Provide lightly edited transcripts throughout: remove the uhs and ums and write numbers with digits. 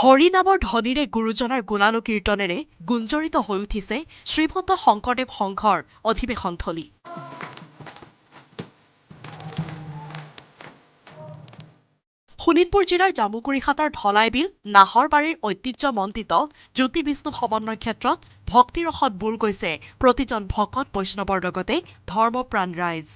হৰিনামৰ ধ্বনিৰে গুৰুজনাৰ গুণানুকীৰ্তনেৰে গুঞ্জৰিত হৈ উঠিছে শ্ৰীমন্ত শংকৰদেৱ সংঘৰ অধিৱেশনথলী। শোণিতপুৰ জিলাৰ জামুগুৰিহাটৰ ঢলাইবিল নাহৰবাৰীৰ ঐতিহ্যমণ্ডিত জ্যোতি বিষ্ণু সমন্বয় ক্ষেত্ৰত ভক্তিৰসত বুৰ গৈছে প্ৰতিজন ভকত বৈষ্ণৱৰ লগতে ধৰ্মপ্ৰাণ ৰাইজ।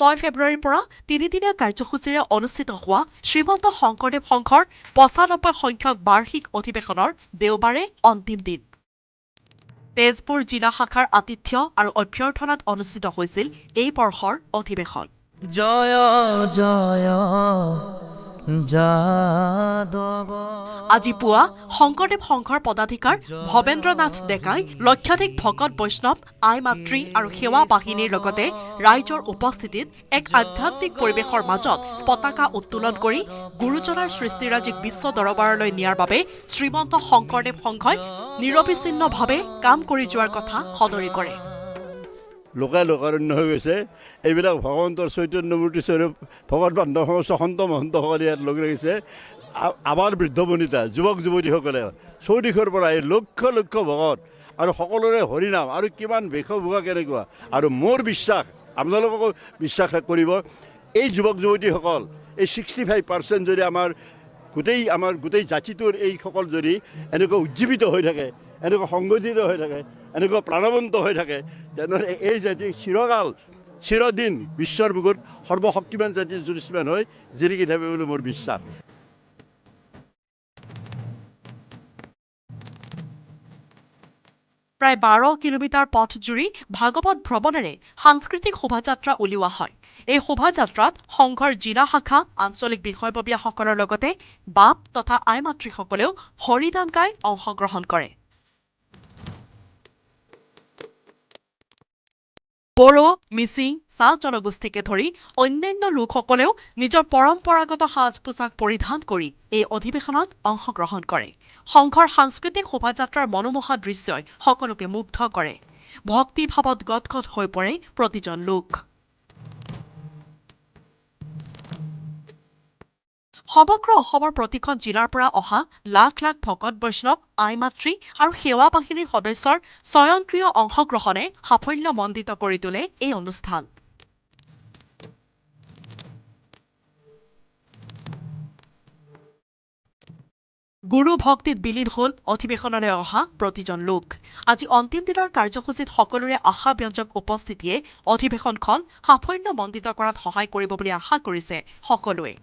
6 ফেব্ৰুৱাৰীৰ পৰা তিনিদিনীয়া কাৰ্যসূচীৰে অনুষ্ঠিত হোৱা শ্ৰীমন্ত শংকৰদেৱ সংঘৰ ৯৫ সংখ্যক বাৰ্ষিক অধিৱেশনৰ দেওবাৰে অন্তিম দিন। তেজপুৰ জিলা শাখাৰ আতিথ্য আৰু অভ্যৰ্থনাত অনুষ্ঠিত হৈছিল এই বৰ্ষৰ অধিৱেশন। জয় জয় যাদৱ। আজি পুৱা শংকৰদেৱ সংঘৰ পদাধিকাৰ ভৱেন্দ্ৰ নাথ ডেকাই লক্ষাধিক ভকত বৈষ্ণৱ আই মাতৃ আৰু সেৱা বাহিনীৰ লগতে ৰাইজৰ উপস্থিতিত এক আধ্যাত্মিক পৰিৱেশৰ মাজত পতাকা উত্তোলন কৰি গুৰুজনাৰ সৃষ্টিৰাজিক বিশ্ব দৰবাৰলৈ নিয়াৰ বাবে শ্ৰীমন্ত শংকৰদেৱ সংঘই নিৰবিচ্ছিন্নভাৱে কাম কৰি যোৱাৰ কথা সদৰি কৰে। লোকাৰণ্য হৈ গৈছে। এইবিলাক ভগৱন্তৰ চৈতন্যমূৰ্তি স্বৰূপ ভগৱত বান্ধৱ সন্ত মহন্তসকলে ইয়াত লগ লাগিছে। আমাৰ বৃদ্ধ বনিতা যুৱক যুৱতীসকলে চৌদিশৰ পৰা এই লক্ষ লক্ষ ভকত আৰু সকলোৰে হৰিনাম আৰু কিমান বেশভূষা কেনেকুৱা। আৰু মোৰ বিশ্বাস আপোনালোককো বিশ্বাস কৰিব, এই যুৱক যুৱতীসকল এই 65% যদি আমাৰ গোটেই জাতিটোৰ এইসকল যদি এনেকুৱা উজ্জীৱিত হৈ থাকে, এনেকুৱা সংগঠিত হৈ থাকে, এনেকুৱা প্ৰাণৱন্ত হৈ থাকে, তেনেহ'লে এই জাতি চিৰদিন বিশ্বৰ বুকুত সৰ্বশক্তিমান জাতিৰ যুদিষ্মান হৈ জিলিকি থাকিব বুলি মোৰ বিশ্বাস। প্ৰায় 12 কিলোমিটাৰ পথ জুৰি ভাগৱত ভ্ৰমণেৰে সাংস্কৃতিক শোভাযাত্ৰা উলিওৱা হয়। এই শোভাযাত্ৰাত সংঘৰ জিলা শাখা আঞ্চলিক বিষয়ববীয়াসকলৰ লগতে বাপ তথা আই মাতৃসকলেও হৰিনাম গাই অংশগ্ৰহণ কৰে। বড়ো, মিচিং, চাহ জনগোষ্ঠীকে ধৰি অন্যান্য লোকসকলেও নিজৰ পৰম্পৰাগত সাজ পোছাক পৰিধান কৰি এই অধিৱেশনত অংশগ্ৰহণ কৰে। সংঘৰ সাংস্কৃতিক শোভাযাত্ৰাৰ মনোমোহা দৃশ্যই সকলোকে মুগ্ধ কৰে। ভক্তিভাৱত গদগদ হৈ পৰে প্ৰতিজন লোক। সমগ্ৰ অসমৰ প্ৰতিখন জিলাৰ পৰা অহা লাখ লাখ ভকত বৈষ্ণৱ আই মাতৃ আৰু সেৱা বাহিনীৰ সদস্যৰ স্বয়ংক্ৰিয় অংশগ্ৰহণে সাফল্যমণ্ডিত কৰি তোলে এই অনুষ্ঠান। গুৰু ভক্তিত বিলীন হ'ল অধিৱেশনলৈ অহা প্ৰতিজন লোক। আজি অন্তিম দিনৰ কাৰ্যসূচীত সকলোৰে আশাব্যঞ্জক উপস্থিতিয়ে অধিৱেশনখন সাফল্যমণ্ডিত কৰাত সহায় কৰিব বুলি আশা কৰিছে সকলোৱে।